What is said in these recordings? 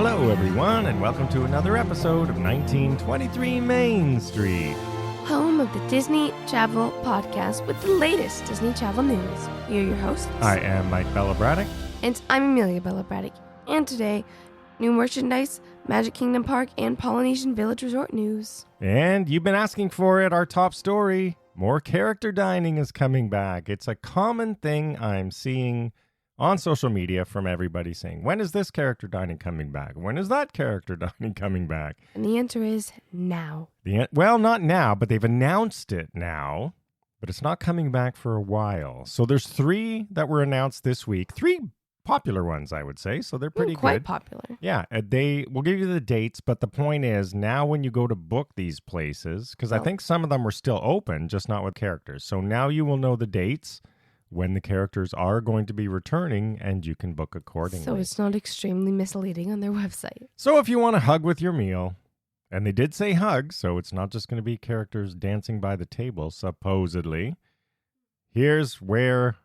Hello, everyone, and welcome to another episode of 1923 Main Street. Home of the Disney Travel Podcast with the latest Disney travel news. We are your hosts. I am Mike Braddock. And I'm Amelia Braddock. And today, new merchandise, Magic Kingdom Park, and Polynesian Village Resort news. And you've been asking for it, our top story. More character dining is coming back. It's a common thing I'm seeing on social media from everybody saying, when is this character dining coming back? When is that character dining coming back? And the answer is now. Well, not now, but they've announced it now. But it's not coming back for a while. So there's 3 that were announced this week. 3 popular ones, I would say. So they're pretty quite good. Popular. Yeah, they will give you the dates. But the point is, now when you go to book these places, because I think some of them were still open, just not with characters. So now you will know the dates when the characters are going to be returning, and you can book accordingly. So it's not extremely misleading on their website. So if you want to hug with your meal, and they did say hug, so it's not just going to be characters dancing by the table, supposedly, here's where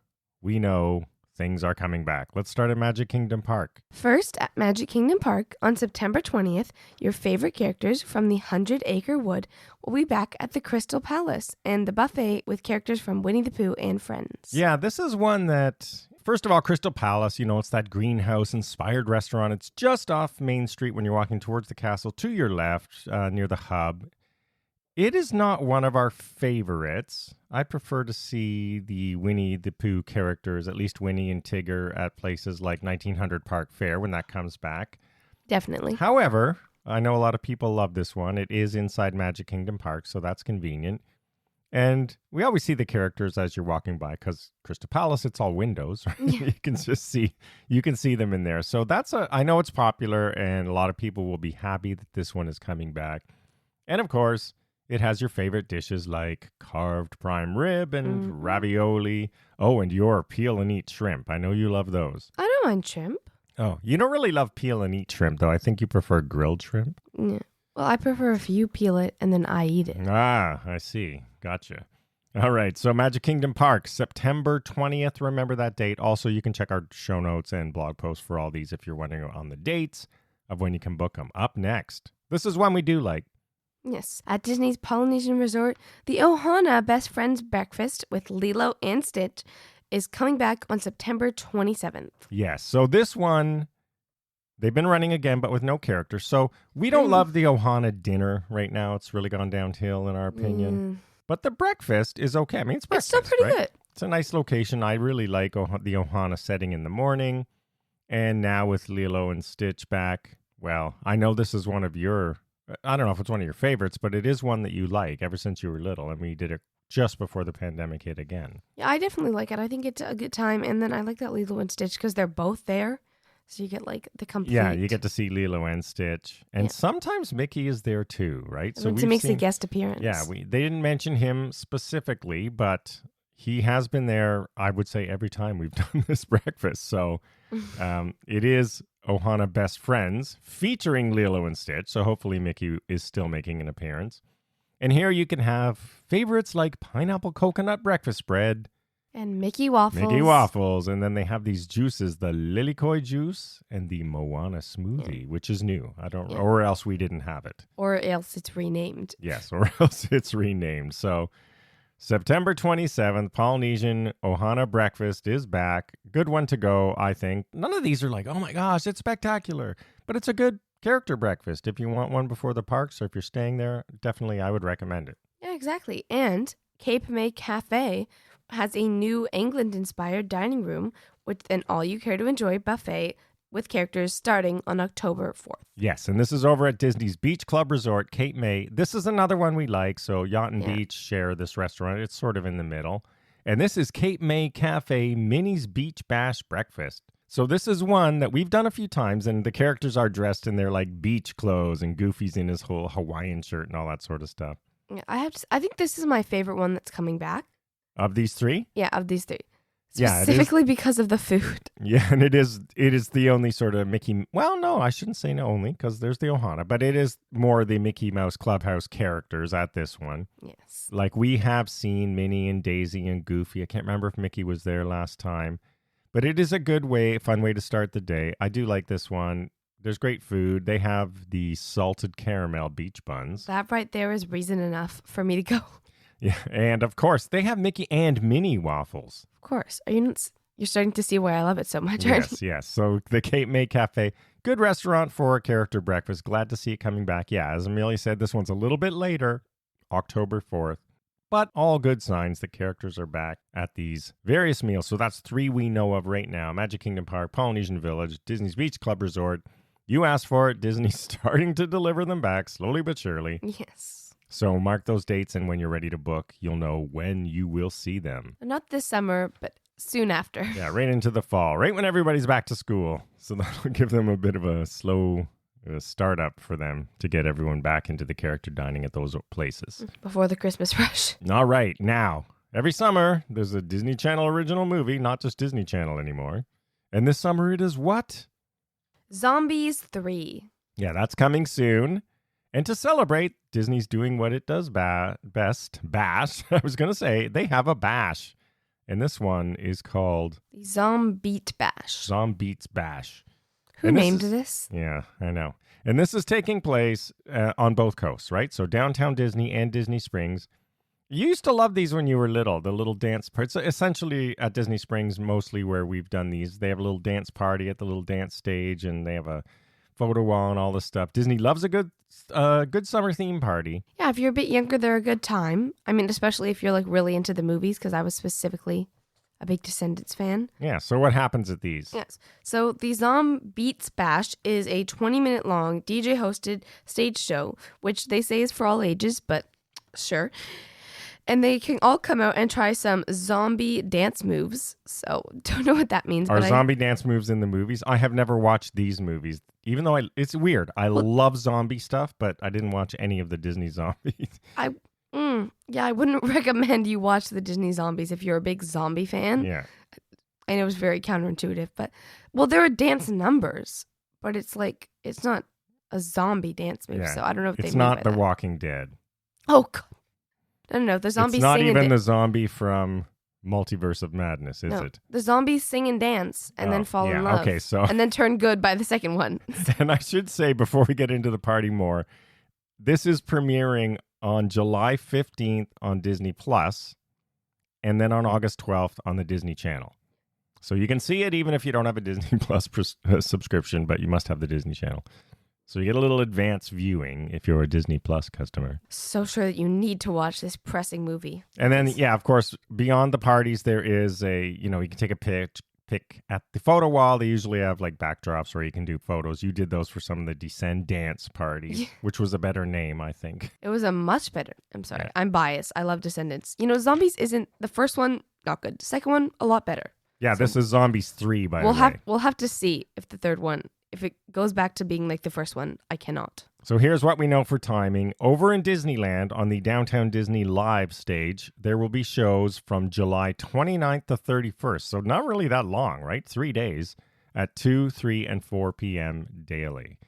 we know things are coming back. Let's start at Magic Kingdom Park. First, at Magic Kingdom Park, on September 20th, your favorite characters from the 100 Acre Wood will be back at the Crystal Palace and the buffet with characters from Winnie the Pooh and friends. Yeah, this is one that, first of all, Crystal Palace, it's that greenhouse-inspired restaurant. It's just off Main Street when you're walking towards the castle, to your left, near the hub. It is not one of our favorites. I prefer to see the Winnie the Pooh characters, at least Winnie and Tigger, at places like 1900 Park Fair when that comes back. Definitely. However, I know a lot of people love this one. It is inside Magic Kingdom Park, so that's convenient. And we always see the characters as you're walking by, because Crystal Palace, it's all windows. Right? Yeah. You can see them in there. So I know it's popular, and a lot of people will be happy that this one is coming back. And of course, it has your favorite dishes like carved prime rib and ravioli. Oh, and your peel and eat shrimp. I know you love those. I don't mind shrimp. Oh, you don't really love peel and eat shrimp, though. I think you prefer grilled shrimp. Yeah. Well, I prefer if you peel it and then I eat it. Ah, I see. Gotcha. All right. So Magic Kingdom Park, September 20th. Remember that date. Also, you can check our show notes and blog posts for all these if you're wondering on the dates of when you can book them. Up next, this is one we do like. Yes. At Disney's Polynesian Resort, the Ohana Best Friends Breakfast with Lilo and Stitch is coming back on September 27th. Yes. So this one, they've been running again, but with no characters. So we don't love the Ohana dinner right now. It's really gone downhill in our opinion. But the breakfast is okay. I mean, it's breakfast. It's still pretty good. It's a nice location. I really like the Ohana setting in the morning. And now with Lilo and Stitch back, well, I know this is one of your... I don't know if it's one of your favorites, but it is one that you like ever since you were little, and we did it just before the pandemic hit again. Yeah, I definitely like it. I think it's a good time, and then I like that Lilo and Stitch because they're both there, so you get like the complete... Yeah, you get to see Lilo and Stitch, and sometimes Mickey is there too, right? So he makes a guest appearance. Yeah, they didn't mention him specifically, but he has been there, I would say, every time we've done this breakfast, so it is Ohana Best Friends, featuring Lilo and Stitch, so hopefully Mickey is still making an appearance. And here you can have favorites like pineapple coconut breakfast bread. And Mickey Waffles. And then they have these juices, the Lilikoi juice and the Moana smoothie, which is new. Or else we didn't have it. Or else it's renamed. Yes, or else it's renamed. So September 27th, Polynesian Ohana Breakfast is back. Good one to go, I think. None of these are like, oh my gosh, it's spectacular. But it's a good character breakfast. If you want one before the parks or if you're staying there, definitely I would recommend it. Yeah, exactly. And Cape May Cafe has a new England-inspired dining room with an all-you-care-to-enjoy buffet with characters starting on October 4th. Yes, and this is over at Disney's Beach Club Resort, Cape May. This is another one we like. So Yacht and Beach share this restaurant. It's sort of in the middle. And this is Cape May Cafe Minnie's Beach Bash Breakfast. So this is one that we've done a few times, and the characters are dressed in their like beach clothes, and Goofy's in his whole Hawaiian shirt and all that sort of stuff. Yeah, I think this is my favorite one that's coming back. Of these 3? Yeah, of these 3. Yeah, specifically because of the food. Yeah, and it is the only sort of Mickey... Well, no, I shouldn't say no only, because there's the Ohana, but it is more the Mickey Mouse Clubhouse characters at this one. Yes. Like, we have seen Minnie and Daisy and Goofy. I can't remember if Mickey was there last time, but it is a good way, fun way to start the day. I do like this one. There's great food. They have the salted caramel beach buns. That right there is reason enough for me to go. Yeah, and of course, they have Mickey and Minnie waffles. Of course. You're starting to see why I love it so much, aren't you? Yes. So the Cape May Cafe, good restaurant for a character breakfast. Glad to see it coming back. Yeah, as Amelia said, this one's a little bit later, October 4th. But all good signs that characters are back at these various meals. So that's 3 we know of right now. Magic Kingdom Park, Polynesian Village, Disney's Beach Club Resort. You asked for it. Disney's starting to deliver them back, slowly but surely. Yes. So mark those dates, and when you're ready to book, you'll know when you will see them. Not this summer, but soon after. Yeah, right into the fall, right when everybody's back to school. So that'll give them a bit of a slow startup for them to get everyone back into the character dining at those places. Before the Christmas rush. All right, now, every summer, there's a Disney Channel original movie, not just Disney Channel anymore. And this summer it is what? Zombies 3. Yeah, that's coming soon. And to celebrate, Disney's doing what it does best. Bash. I was going to say, they have a bash. And this one is called... The Zombeat Bash. Zombeats Bash. Who named this? Yeah, I know. And this is taking place on both coasts, right? So downtown Disney and Disney Springs. You used to love these when you were little, the little dance parts. Essentially at Disney Springs, mostly where we've done these, they have a little dance party at the little dance stage, and they have a photo wall and all this stuff. Disney loves a good summer theme party. Yeah, if you're a bit younger, they're a good time. I mean, especially if you're like really into the movies, because I was specifically a big Descendants fan. Yeah, so what happens at these? Yes. So the Zombeats Bash is a 20-minute long DJ-hosted stage show, which they say is for all ages, but sure. And they can all come out and try some zombie dance moves. So don't know what that means. Are zombie dance moves in the movies? I have never watched these movies, even though it's weird. I love zombie stuff, but I didn't watch any of the Disney zombies. I wouldn't recommend you watch the Disney zombies if you're a big zombie fan. Yeah. I know it's very counterintuitive, but there are dance numbers, but it's not a zombie dance move. Yeah. So I don't know if it's not The Walking Dead. Oh, God. No. The zombies It's not even the zombie from Multiverse of Madness, is it? The zombies sing and dance and then fall in love. Okay, so... And then turn good by the second one. And I should say, before we get into the party more, this is premiering on July 15th on Disney Plus, and then on August 12th on the Disney Channel. So you can see it even if you don't have a Disney Plus subscription, but you must have the Disney Channel. So you get a little advanced viewing if you're a Disney Plus customer. So sure that you need to watch this pressing movie. And then, of course, beyond the parties, there is you can take a pic at the photo wall. They usually have like backdrops where you can do photos. You did those for some of the Descend dance parties, which was a better name, I think. It was a much better. I'm sorry. Yeah. I'm biased. I love Descendants. Zombies isn't the first one, not good. The second one, a lot better. Yeah, so this is Zombies 3, by the way. We'll have to see if the third one, if it goes back to being like the first one. I cannot. So here's what we know for timing. Over in Disneyland, on the Downtown Disney Live stage, there will be shows from July 29th to 31st. So not really that long, right? 3 days at 2, 3, and 4 p.m. daily.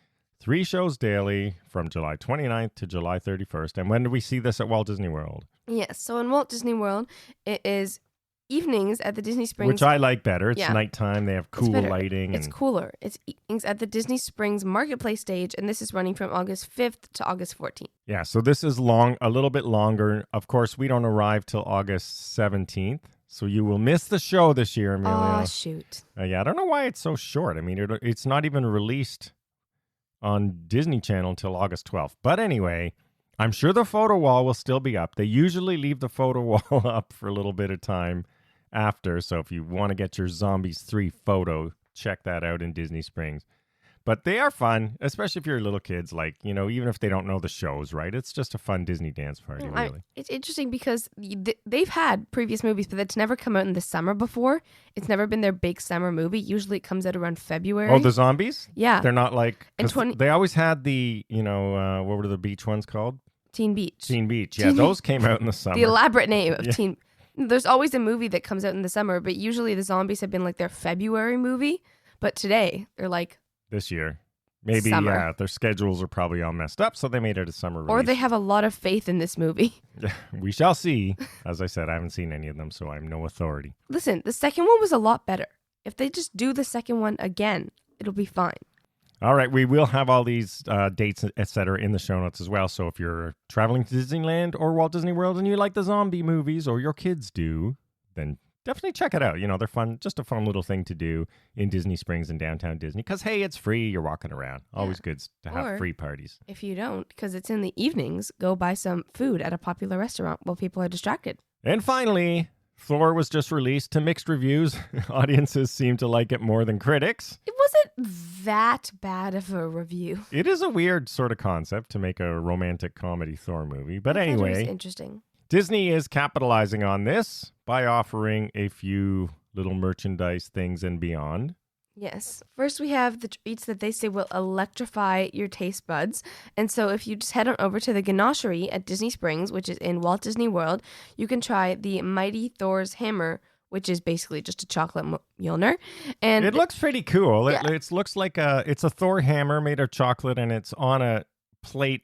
3 shows daily from July 29th to July 31st. And when do we see this at Walt Disney World? Yes. So in Walt Disney World, it is evenings at the Disney Springs. Which I like better. It's nighttime. They have cool lighting. It's cooler. It's evenings at the Disney Springs Marketplace stage, and this is running from August 5th to August 14th. Yeah, so this is a little bit longer. Of course, we don't arrive till August 17th, so you will miss the show this year, Amelia. Oh, shoot. I don't know why it's so short. I mean, it's not even released on Disney Channel until August 12th. But anyway, I'm sure the photo wall will still be up. They usually leave the photo wall up for a little bit of time after, so if you want to get your Zombies 3 photo, check that out in Disney Springs. But they are fun, especially if you're little kids, even if they don't know the shows, right? It's just a fun Disney dance party, really. It's interesting because they've had previous movies, but it's never come out in the summer before. It's never been their big summer movie. Usually it comes out around February. Oh, the zombies? Yeah. They're not like... they always had the, what were the beach ones called? Teen Beach. Yeah, those came out in the summer. The elaborate name of Teen... There's always a movie that comes out in the summer, but usually the zombies have been like their February movie. But today, they're like... This year. Maybe, summer. Their schedules are probably all messed up, so they made it a summer release. Or they have a lot of faith in this movie. We shall see. As I said, I haven't seen any of them, so I'm no authority. Listen, the second one was a lot better. If they just do the second one again, it'll be fine. All right, we will have all these dates, etc., in the show notes as well. So if you're traveling to Disneyland or Walt Disney World and you like the zombie movies, or your kids do, then definitely check it out. They're fun, just a fun little thing to do in Disney Springs and downtown Disney. Because, hey, it's free. You're walking around. Always good to have free parties. If you don't, because it's in the evenings, go buy some food at a popular restaurant while people are distracted. And finally, Thor was just released to mixed reviews. Audiences seem to like it more than critics. It wasn't that bad of a review. It is a weird sort of concept to make a romantic comedy Thor movie. But I thought anyway, it was interesting. Disney is capitalizing on this by offering a few little merchandise things and beyond. Yes. First, we have the treats that they say will electrify your taste buds. And so if you just head on over to the Ganachery at Disney Springs, which is in Walt Disney World, you can try the Mighty Thor's Hammer, which is basically just a chocolate Mjolnir. And it looks pretty cool. Yeah. It looks like it's a Thor hammer made of chocolate, and it's on a plate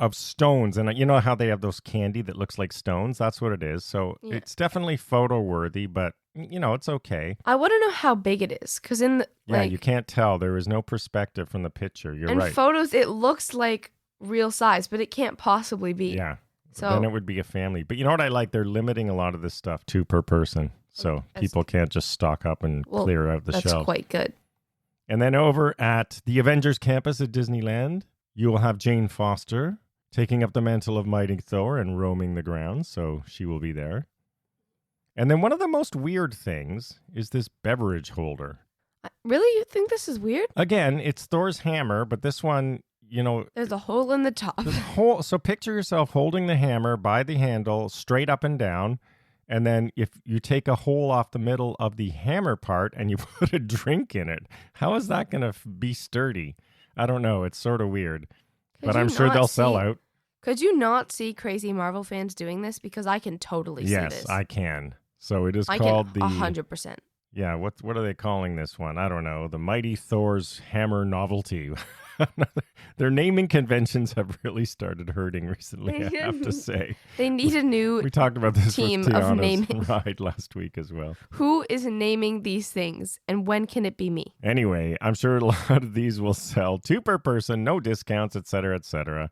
of stones. And you know how they have those candy that looks like stones? That's what it is. So it's definitely photo worthy, but it's okay. I want to know how big it is, because in the you can't tell. There is no perspective from the picture. You're right. In photos, it looks like real size, but it can't possibly be. Yeah. So then it would be a family. But you know what I like? They're limiting a lot of this stuff 2 per person. So people can't just stock up and clear out the shelves. That's quite good. And then over at the Avengers campus at Disneyland, you will have Jane Foster taking up the mantle of Mighty Thor and roaming the grounds. So she will be there. And then one of the most weird things is this beverage holder. Really? You think this is weird? Again, it's Thor's hammer, but this one, there's a hole in the top. So picture yourself holding the hammer by the handle straight up and down. And then if you take a hole off the middle of the hammer part and you put a drink in it, how is that going to be sturdy? I don't know. It's sort of weird. But I'm sure they'll sell out. Could you not see crazy Marvel fans doing this? Because I can totally see this. Yes, I can. So it is called the 100%. Yeah, what are they calling this one? I don't know. The Mighty Thor's Hammer Novelty. Their naming conventions have really started hurting recently, I have to say. They need a new We talked about this team with of Tiana's naming. ride last week as well. Who is naming these things, and when can it be me? Anyway, I'm sure a lot of these will sell 2 per person, no discounts, etc., etc.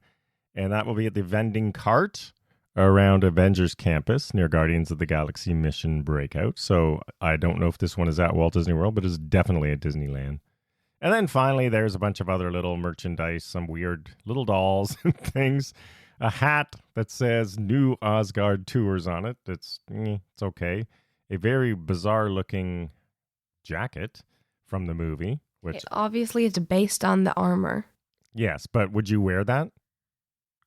And that will be at the vending cart around Avengers Campus near Guardians of the Galaxy Mission Breakout. So I don't know if this one is at Walt Disney World, but it's definitely at Disneyland. And then finally, there's a bunch of other little merchandise, some weird little dolls and things. A hat that says New Asgard Tours on it. It's okay. A very bizarre looking jacket from the movie. Which obviously it's based on the armor. Yes, but would you wear that?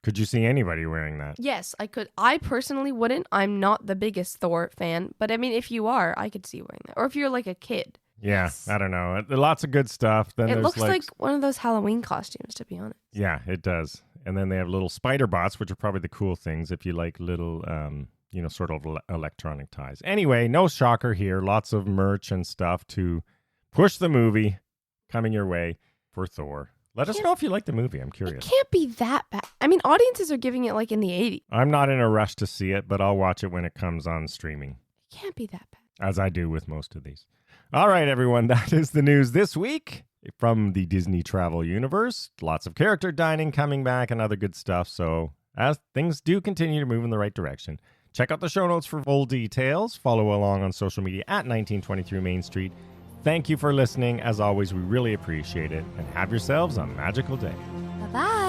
Could you see anybody wearing that? Yes, I could. I personally wouldn't. I'm not the biggest Thor fan. But I mean, if you are, I could see you wearing that. Or if you're like a kid. Yeah, Yes. I don't know. Lots of good stuff. Then It there's looks like one of those Halloween costumes, to be honest. Yeah, it does. And then they have little spider bots, which are probably the cool things if you like little, sort of electronic ties. Anyway, no shocker here. Lots of merch and stuff to push the movie coming your way for Thor. Let us know if you like the movie. I'm curious. It can't be that bad. I mean, audiences are giving it like in the 80s. I'm not in a rush to see it, but I'll watch it when it comes on streaming. It can't be that bad. As I do with most of these. All right, everyone. That is the news this week from the Disney travel universe. Lots of character dining coming back and other good stuff. So as things do continue to move in the right direction, check out the show notes for full details. Follow along on social media at 1923 Main Street. Thank you for listening. As always, we really appreciate it. And have yourselves a magical day. Bye-bye.